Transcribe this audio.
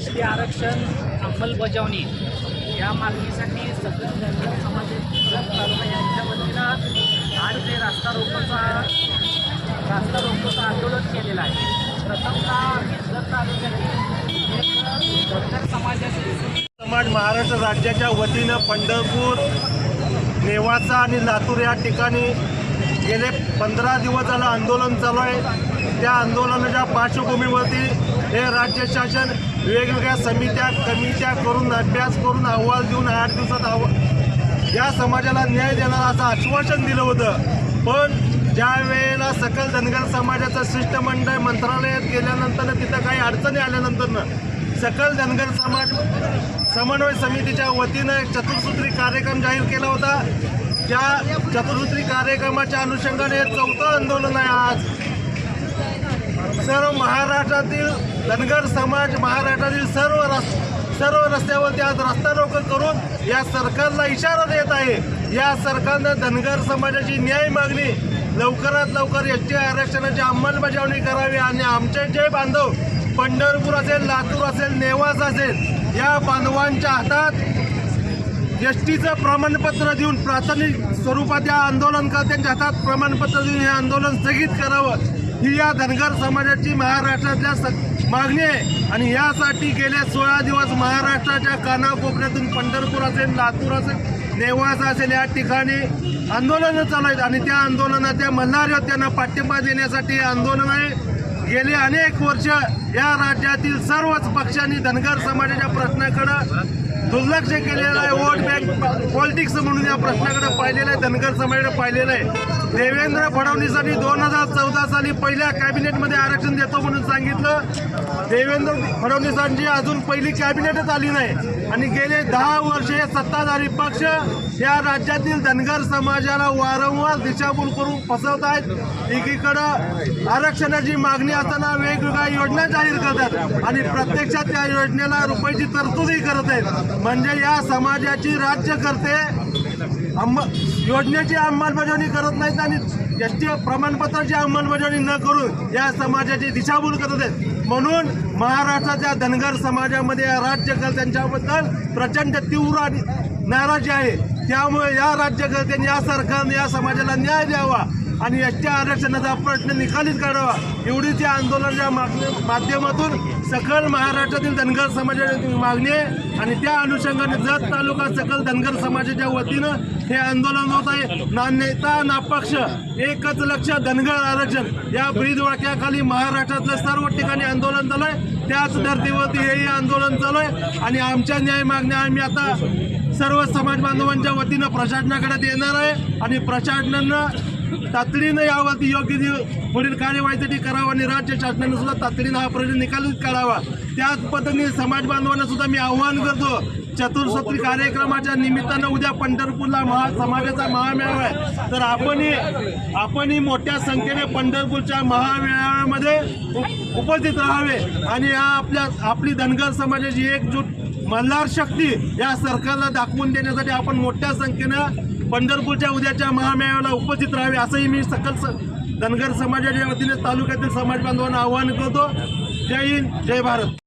ST आरक्षण अंमलबजावणी या मागणीसाठी सगळ्या धनगर समाजाच्या तालुका यांच्या वतीनं आज ते रास्ता रोकोचं आंदोलन केलेलं आहे। प्रथमतः जत तालुक्यातील धनगर समाज महाराष्ट्र राज्याच्या वतीनं पंढरपूर, नेवासा आणि लातूर या ठिकाणी गेले 15 दिवस झालं आंदोलन चालू आहे। त्या आंदोलनाच्या पार्श्वभूमीवरती हे राज्य शासन वेगवेगळ्या कमिट्या करून अभ्यास करून अहवाल देऊन 8 दिवसात या समाजाला न्याय देणार असं आश्वासन दिलं होतं। पण ज्या वेळेला सकल धनगर समाजाचं शिष्टमंडळ मंत्रालयात गेल्यानंतर तिथं काही अडचणी आल्यानंतर सकल धनगर समाज समन्वय समितीच्या वतीनं एक चतुर्सूत्री कार्यक्रम जाहीर केला होता। त्या चतुर्सूत्री कार्यक्रमाच्या अनुषंगाने 4थं आंदोलन आहे। आज सर्व महाराष्ट्रातील धनगर समाज महाराष्ट्रातील सर्व रस्त्यावरती आज रस्ता रोको करून या सरकारला इशारा देत आहे। या सरकारनं धनगर समाजाची न्याय मागणी लवकरात लवकर एसटी आरक्षणाची अंमलबजावणी करावी आणि आमचे जे बांधव पंढरपूर असेल, लातूर असेल, नेवासा असेल या बांधवांच्या हातात एसटीचं प्रमाणपत्र देऊन प्राथमिक स्वरूपात या आंदोलनकर्त्यांच्या हातात प्रमाणपत्र देऊन हे आंदोलन स्थगित करावं ही या धनगर समाजाची महाराष्ट्रातल्या मागणी आहे। आणि यासाठी गेले 16 दिवस महाराष्ट्राच्या कानाकोपऱ्यातून पंढरपूर असेल, लातूर असेल, नेवासा असेल या ठिकाणी आंदोलनं चालू आहेत आणि त्या आंदोलनाच्या मल्हार त्यांना पाठिंबा देण्यासाठी आंदोलन आहे। गेली अनेक वर्ष या राज्यातील सर्वच पक्षांनी धनगर समाजाच्या प्रश्नाकडे दुर्लक्ष केलेलं आहे। वोट बँक पॉलिटिक्स म्हणून या प्रश्नाकडे पाहिलेलं आहे, धनगर समाजाकडे पाहिलेलं आहे। देवेंद्र फडणवीसांनी 2014 साली पहिल्या कॅबिनेटमध्ये आरक्षण देतो म्हणून सांगितलं। देवेंद्र फडणवीसांची अजून पहिली कॅबिनेटच आली नाही आणि गेले 10 वर्ष हे सत्ताधारी पक्ष या राज्यातील धनगर समाजाला वारंवार दिशाभूल करून फसवत आहेत। एकीकडं आरक्षणाची मागणी असताना वेगवेगळ्या योजना जाहीर करतात आणि प्रत्यक्षात त्या योजनेला रुपयाची तरतूदही करत आहेत। म्हणजे या समाजाची राज्यकर्ते योजनेची अंमलबजावणी करत नाहीत आणि एसटी प्रमाणपत्राची अंमलबजावणी न करून या समाजाची दिशाभूल करत आहेत। म्हणून महाराष्ट्राच्या धनगर समाजामध्ये या राज्यकर्त्यांच्याबद्दल प्रचंड तीव्र नाराजी आहे। त्यामुळे या राज्यकर्त्यांनी या सरकारने या समाजाला न्याय द्यावा आणि एसटी आरक्षणाचा प्रश्न निकालीत काढावा एवढीच या आंदोलनाच्या माध्यमातून सकल महाराष्ट्रातील धनगर समाजाची मागणी आहे। आणि त्या अनुषंगाने जत तालुका सकल धनगर समाजाच्या वतीनं हे आंदोलन होत आहे। ना नेता ना पक्ष, एकच लक्ष धनगर आरक्षण या ब्रीदवाक्याखाली महाराष्ट्रातल्या सर्व ठिकाणी आंदोलन चालू आहे। त्याच धर्तीवरती हे आंदोलन चालू आहे आणि आमच्या न्याय मागण्या आम्ही आता सर्व समाज बांधवांच्या वतीनं प्रशासनाकडे देणार आहे आणि प्रशासनानं तातडीनं यावरती योग्य पुढील कार्यवाहीसाठी करावं आणि राज्य शासनानं सुद्धा तातडीनं हा प्रश्न निकालीत काढावा। त्याच पद्धतीने समाज बांधवांना सुद्धा मी आव्हान करतो, चतुर्सूत्री कार्यक्रमाच्या निमित्तानं उद्या पंढरपूरला समाजाचा महामेळावा आहे, तर आपणही मोठ्या संख्येने पंढरपूरच्या महामेळाव्यामध्ये उपस्थित राहावे आणि आपली धनगर समाजाची एकजूट मल्हार शक्ती या सरकारला दाखवून देण्यासाठी आपण मोठ्या संख्येनं पंढरपूरच्या उद्याच्या महामेळाव्याला उपस्थित राहावे असंही मी सकल धनगर समाजाच्या वतीने तालुक्यातील समाज बांधवांना आवाहन करतो। जय हिंद, जय भारत।